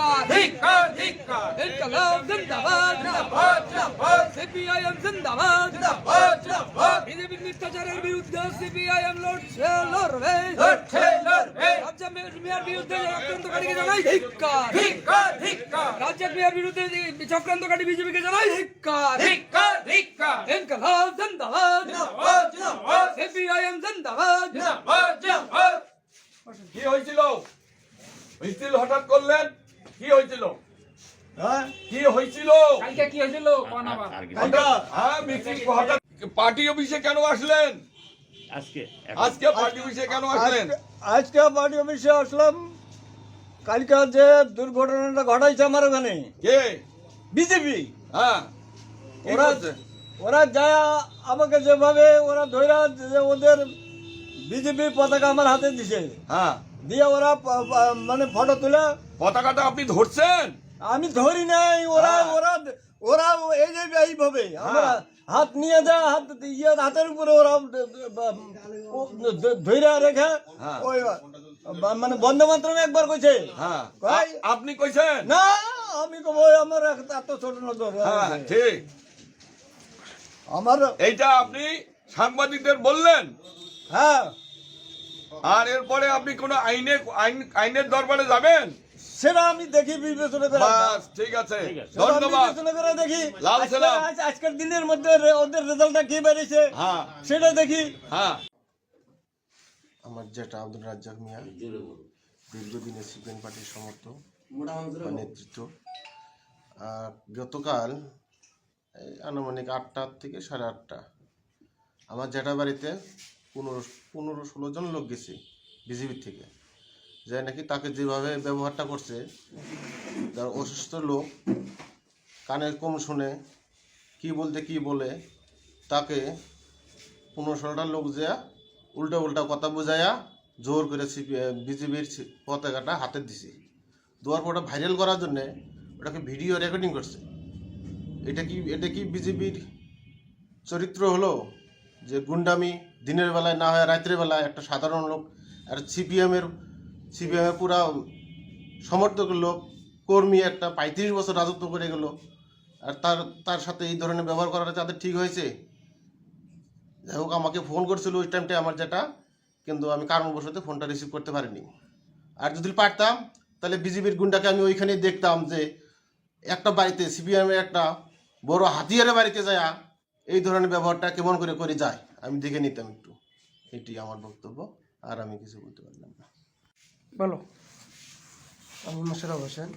ধিক্কার ধিক্কার ধিক্কার ইনকলাব জিন্দাবাদ জিন্দাবাদ জিন্দাবাদ সিপিআইএম জিন্দাবাদ জিন্দাবাদ জিন্দাবাদ বিজেপির মিথ্যাচারের বিরুদ্ধে সিপিআইএম লড়বে লড়ছে লড়বে রাজ্য মেয়র বিরুদ্ধে চক্রান্তকারীকে জানাই ধিক্কার ধিক্কার ধিক্কার রাজ্যের মেয়র বিরুদ্ধে চক্রান্তকারী বিজেপিকে জানাই ধিক্কার ধিক্কার ধিক্কার ইনকলাব জিন্দাবাদ জিন্দাবাদ জিন্দাবাদ সিপিআইএম জিন্দাবাদ জিন্দাবাদ জিন্দাবাদ কি হয়েছিল? মিছিল হঠাৎ করলেন, কি হয়েছিল? কি হয়েছিল? কালকে কি হয়েছিল কোন আবার হঠাৎ মিছিল হঠাৎ পার্টি অফিসে কেন আসলেন? আজকে পার্টি অফিসে কেন আসলেন? আজকে পার্টি অফিসে আসলাম। কালকে যে দুর্ঘটনাটা ঘটাইছে আমার ওখানে কে? বিজেপি, হ্যাঁ, কি ওরা বলছে? ওরা যায় আমাকে যেভাবে ওরা ধৈরা যে ওদের বিজেপি পতাকা আমার হাতে দিছে, হ্যাঁ, দিয়ে ওরা মানে ফটো তুলে, পতাকাটা আপনি ধরছেন? আমি ধরি নাই, ওরা হ্যাঁ। ওরা ওরা এই যে এইভাবে আমরা হাত নিয়ে যায়, হাতের উপরে ওরা ধৈরা রেখে হ্যাঁ। ওই মানে বন্দে মাতরম একবার কইছে, হ্যাঁ, কই? আপনি কইছেন? না আমি কব আমার এত ছোট নজর, হ্যাঁ, ঠিক। আমার এইটা আপনি সাংবাদিকদের বললেন, হ্যাঁ, আর এরপরে আপনি কোন আইনের দরবারে যাবেন? সেটা আমি দেখি বিবেচনা করে, বাস, ঠিক আছে, সেটা আমি ধন্যবাদ। বিবেচনা করে দেখি লাল সালাম। আজকের দিনের মধ্যে ওদের রেজাল্টটা কি বেরিয়েছে হ্যাঁ, সেটা দেখি। হ্যাঁ, আমার যেটা আব্দুল রাজ্জাক মিয়া, দীর্ঘদিনের সিপিএম পার্টির সমর্থক বা নেতৃত্ব। গতকাল এই আনুমানিক 8টা থেকে 8:30 আমার জেঠা বাড়িতে 15-16 জন লোক গেছে বিজেপির থেকে, যে নাকি তাকে যেভাবে ব্যবহারটা করছে, যার অসুস্থ লোক কানে কম শুনে কি বলতে কি বলে, তাকে 15-16টা লোক যা উল্টা উল্টা কথা বোঝায়া জোর করে বিজেপির পতাকাটা হাতে দিছে। দেওয়ার পর ওটা ভাইরাল করার জন্যে ওটাকে ভিডিও রেকর্ডিং করছে। এটা কি বিজেপির চরিত্র হলো, যে গুন্ডামি দিনের বেলায় না হয় রাত্রের বেলায় একটা সাধারণ লোক, আর সিপিএমের পুরা সমর্থকের লোক, কর্মী একটা 35 বছর রাজত্ব করে গেল, আর তার সাথে এই ধরনের ব্যবহার করাটা তাদের ঠিক হয়েছে? যাই হোক, আমাকে ফোন করছিল ওই টাইমটায় আমার যেটা, কিন্তু আমি কারণবশত ফোনটা রিসিভ করতে পারিনি। আর যদি পারতাম তাহলে বিজেপির গুন্ডাকে আমি ওইখানে দেখতাম যে একটা বাড়িতে সিপিএমের একটা বড় হাতিয়ারের বাড়িতে যায় এই ধরনের ব্যবহারটা কেমন করে যায়, আমি দেখে নিতাম একটু। এটি আমার বক্তব্য, আর আমি কিছু বলতে পারলাম না। বলো। আমি মোশাররফ হোসেন,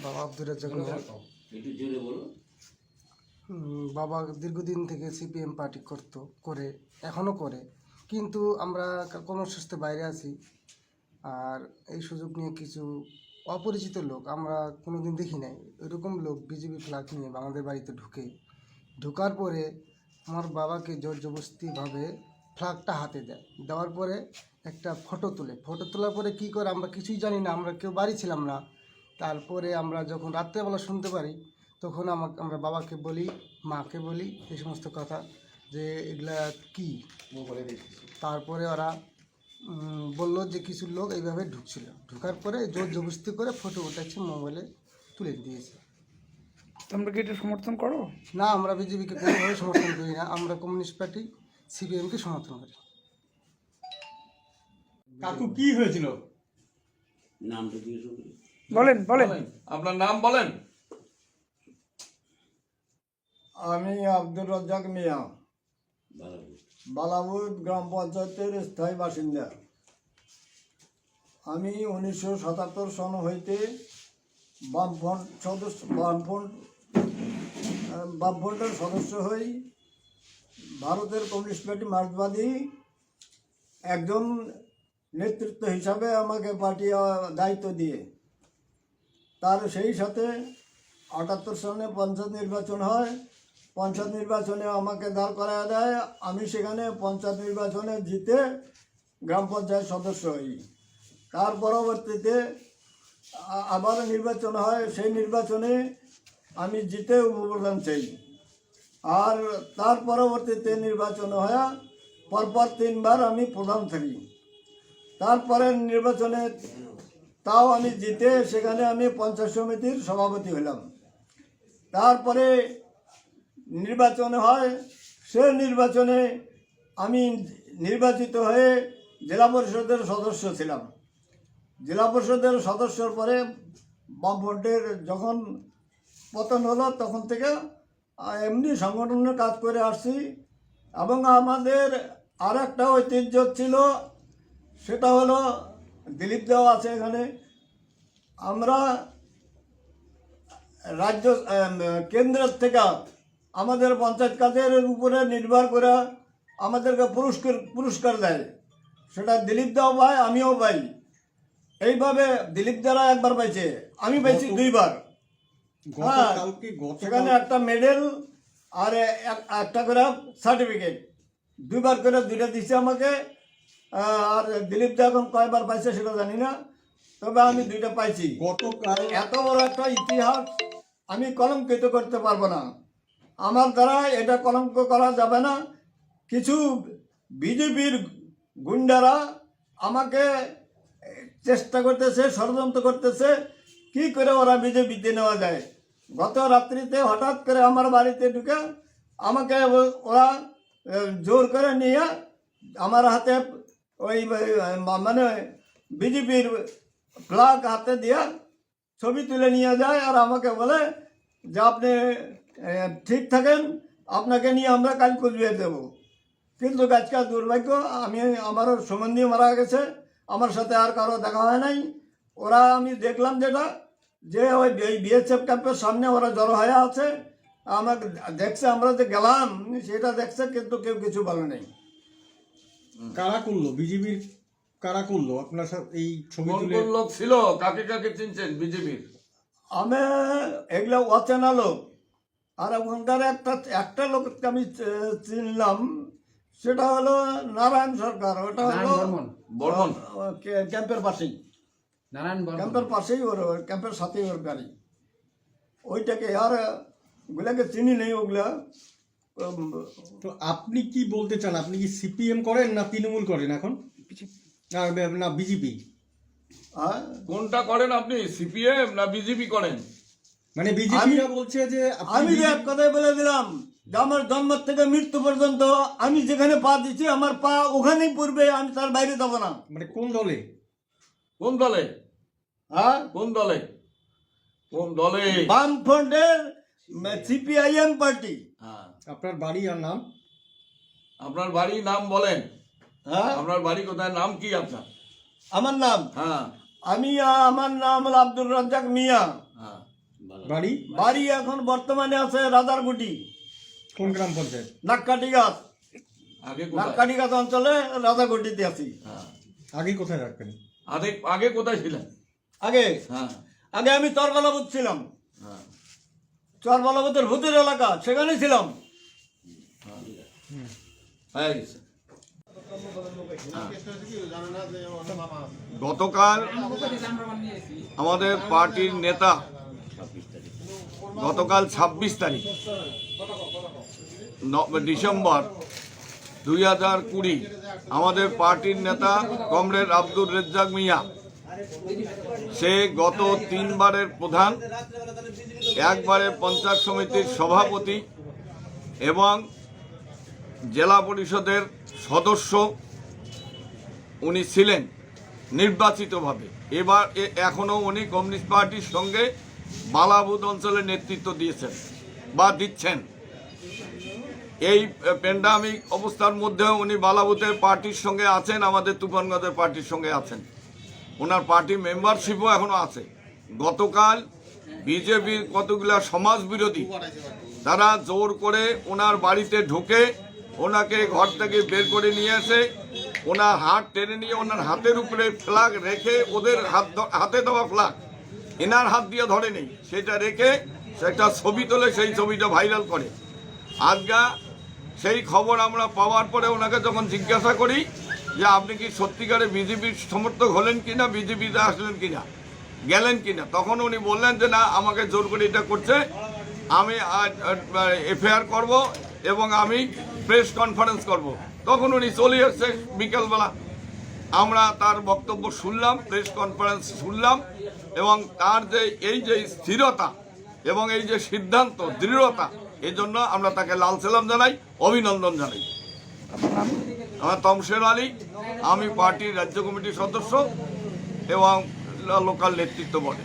বাবা আব্দুর রাজ্জাক মিয়া। বাবা দীর্ঘদিন থেকে সিপিএম পার্টি করে এখনও করে, কিন্তু আমরা কর্মসূচিতে বাইরে আছি। আর এই সুযোগ নিয়ে কিছু অপরিচিত লোক, আমরা কোনোদিন দেখি নাই এরকম লোক বিজেপি ফ্ল্যাগ নিয়ে আমাদের বাড়িতে ঢোকার পরে আমার বাবাকে জোর জবরদস্তিভাবে ফ্ল্যাগটা হাতে দেওয়ার পরে একটা ফটো তোলার পরে কী করে আমরা কিছুই জানি না, আমরা কেউ বাড়ি ছিলাম না। তারপরে আমরা যখন রাত্রেবেলা শুনতে পারি, তখন আমরা বাবাকে বলি, মাকে বলি এই সমস্ত কথা, যে এগুলা কি। তারপরে ওরা বললো যে কিছু লোক এইভাবে ঢোকার পরে জোর জবরদস্তি করে ফটো উঠাচ্ছে, মোবাইলে তুলে দিয়েছে। তোমরা কি এটা সমর্থন করো? না, আমরা বিজেপিকে কোনোভাবে সমর্থন করি না, আমরা কমিউনিস্ট পার্টি সিপিএমকে সমর্থন করি। কাকু কি হয়েছিল? বলেন আপনার নাম বলেন। আমি আব্দুর রাজ্জাক মিয়া, বালাপুর গ্রাম পঞ্চায়েতের স্থায়ী বাসিন্দা। আমি 1977 সন হইতে বামফ্রন্টের সদস্য হই। ভারতের কমিউনিস্ট পার্টি মার্ক্সবাদী একজন নেতৃত্ব হিসাবে আমাকে পার্টি দায়িত্ব দিয়ে, তার সেই সাথে 78 সনে পঞ্চায়েত নির্বাচন হয়। পঞ্চায়েত নির্বাচনে আমাকে দাঁড় করায় দেয়, আমি সেখানে পঞ্চায়েত নির্বাচনে জিতে গ্রাম পঞ্চায়েত সদস্য হই। তার পরবর্তীতে আবার নির্বাচন হয়, সেই নির্বাচনে আমি জিতে উপপ্রধান চাই। আর তার পরবর্তীতে নির্বাচন হয় পরপর 3 বার আমি প্রধান থাকি। তারপরে নির্বাচনে তাও আমি জিতে সেখানে আমি পঞ্চায়েত সমিতির সভাপতি হলাম। তারপরে নির্বাচন হয়, সে নির্বাচনে আমি নির্বাচিত হয়ে জেলা পরিষদের সদস্য ছিলাম। জেলা পরিষদের সদস্যর পরে বামফ্রন্টের যখন পতন হলো তখন থেকে এমনি সংগঠনের কাজ করে আসছি। এবং আমাদের আর একটা ঐতিহ্য ছিল, সেটা হলো দিলীপ দেও আছে এখানে। আমরা রাজ্য কেন্দ্রের থেকে আমাদের পঞ্চায়েত কাজের উপরে নির্ভর করে আমাদেরকে পুরস্কার দেয়, সেটা দিলীপ দাও পায়, আমিও পাই। এইভাবে দিলীপ দ্বারা একবার পাইছে, আমি পাইছি 2 বার। হ্যাঁ, সেখানে একটা মেডেল আর একটা করে সার্টিফিকেট, 2 বার করে 2টা দিচ্ছে আমাকে। আর দিলীপ দা এখন কয়বার পাইছে সেটা জানি না, তবে আমি 2টা পাইছি। গতকাল এত বড় একটা ইতিহাস আমি কলঙ্কিত করতে পারবো না, আমার দ্বারা এটা কলঙ্ক করা যাবে না। কিছু বিজেপির গুন্ডারা আমাকে চেষ্টা করতেছে, ষড়যন্ত্র করতেছে কি করে ওরা বিজেপিতে নেওয়া যায়। গত রাত্রিতে হঠাৎ করে আমার বাড়িতে ঢুকে আমাকে ওরা জোর করে নিয়ে আমার হাতে ওই মানে বিজেপির ফ্ল্যাগ হাতে দিয়ে ছবি তুলে নিয়ে যায়, আর আমাকে বলে যে আপনি ঠিক থাকেন, আপনাকে নিয়ে আমরা কাল কুচবিহার দেবো। কিন্তু আজকাল দুর্ভাগ্য, আমারও সম্বন্ধী মারা গেছে, আমার সাথে আর কারো দেখা হয় নাই। ওরা আমি দেখলাম যেটা যে ওই বিএসএফ ক্যাম্পের সামনে ওরা জড়ো হয়ে আছে, আমাকে দেখছে, আমরা যে গেলাম সেটা দেখছে, কিন্তু কেউ কিছু বলে নেই। কারা করলো, বিজেপির কারা করলো আপনার সাথে এই ছবি কোন তুলে? কোন লোক ছিল, কাকে কাকে চিনছেন বিজেপির? আমি এগুলো অচেনা লোক, আর ওখানকার একটা লোককে আমি চিনলাম, সেটা হলো নারায়ণ সরকার। ওটা হলো বর্মন ক্যাম্পের পাশেই, ক্যাম্পের পাশেই ওর ক্যাম্পের সাথেই ওর গাড়ি ওইটাকে। আর ওগুলাকে চিনি নেই ওগুলা। তো আপনি কি বলতে চান, আপনি কি সিপিএম করেন না তৃণমূল করেন এখন, না বিজেপি? হ্যাঁ, কোনটা করেন আপনি, সিপিএম না বিজেপি করেন? মানে বিজেপিরা বলছে যে আমি যে এক কথাই বলে দিলাম যে আমার জন্ম থেকে মৃত্যু পর্যন্ত আমি যেখানে পা দিচ্ছি আমার পা ওখানেই পড়বে, আমি তার বাইরে যাব না। মানে কোন দলে? কোন দলে? হ্যাঁ, কোন দলে? কোন দলে? বামফ্রন্টের সিপিআইএম পার্টি। হ্যাঁ, আপনার বাড়ি আর নাম? আপনার বাড়ি নাম বলেন। হ্যাঁ, আপনার বাড়ি কোথায়, নাম কি আপনার? আমার নাম, হ্যাঁ আমার নাম হলো আব্দুর রাজ্জাক মিয়া। হ্যাঁ, বাড়ি? বাড়ি এখন বর্তমানে আছে রাজারগুটি, কোন গ্রাম পঞ্চায়েত? নাক্কাটিগাছ। আগে কোথায়? নাক্কাটিগাছ অঞ্চলে রাজারগুটিতে আছি। হ্যাঁ, আগে কোথায় রাখবেন? আগে কোথায় ছিলেন? আগে হ্যাঁ আগে আমি চরবালাবুত ছিলাম, হ্যাঁ, চরবালাবুতের ভূতের এলাকা, সেখানে ছিলাম। হয়ে গেছে। গতকাল আমাদের পার্টির নেতা, গতকাল 26 তারিখ ডিসেম্বর 2020 আমাদের পার্টির নেতা কমরেড আব্দুর রেজ্জাক মিয়া, সে গত 3 বারের প্রধান, একবারে পঞ্চায়েত সমিতির সভাপতি এবং জেলা পরিষদের সদস্য উনি ছিলেন নির্বাচিতভাবে। এখনও উনি কমিউনিস্ট পার্টির সঙ্গে বালাবুদ অঞ্চলে নেতৃত্ব দিয়েছেন বা দিচ্ছেন। এই প্যান্ডামিক অবস্থার মধ্যেও উনি বালাবুদের পার্টির সঙ্গে আছেন, আমাদের তুফানগঞ্জের পার্টির সঙ্গে আছেন, ওনার পার্টি মেম্বারশিপও এখনও আছে। গতকাল বিজেপির কতগুলা সমাজ বিরোধী তারা জোর করে ওনার বাড়িতে ঢুকে ওনাকে ঘর থেকে বের করে নিয়ে এসে ওনার হাত টেনে নিয়ে ওনার হাতের উপরে ফ্ল্যাগ রেখে, ওদের হাতে দেওয়া ফ্ল্যাগ এনার হাত দিয়ে ধরে নেই, সেটা রেখে সেটা ছবি তোলে, সেই ছবিটা ভাইরাল করে। আজকা সেই খবর আমরা পাওয়ার পরে ওনাকে যখন জিজ্ঞাসা করি যে আপনি কি সত্যিকারে বিজেপির সমর্থক হলেন কিনা, বিজেপিতে আসলেন কিনা, গেলেন কিনা, তখন উনি বললেন যে না, আমাকে জোর করে এটা করছে, আমি এফআইআর করব এবং আমি প্রেস কনফারেন্স করব। তখন উনি চলে এসছে বিকালবেলা, আমরা তার বক্তব্য শুনলাম, প্রেস কনফারেন্স শুনলাম, এবং তার যে এই যে স্থিরতা এবং এই যে সিদ্ধান্ত, দৃঢ়তা, এই জন্য আমরা তাকে লাল সালাম জানাই, অভিনন্দন জানাই। আমার তমশের আলী, আমি পার্টির রাজ্য কমিটির সদস্য এবং লোকাল নেতৃত্ব বলে।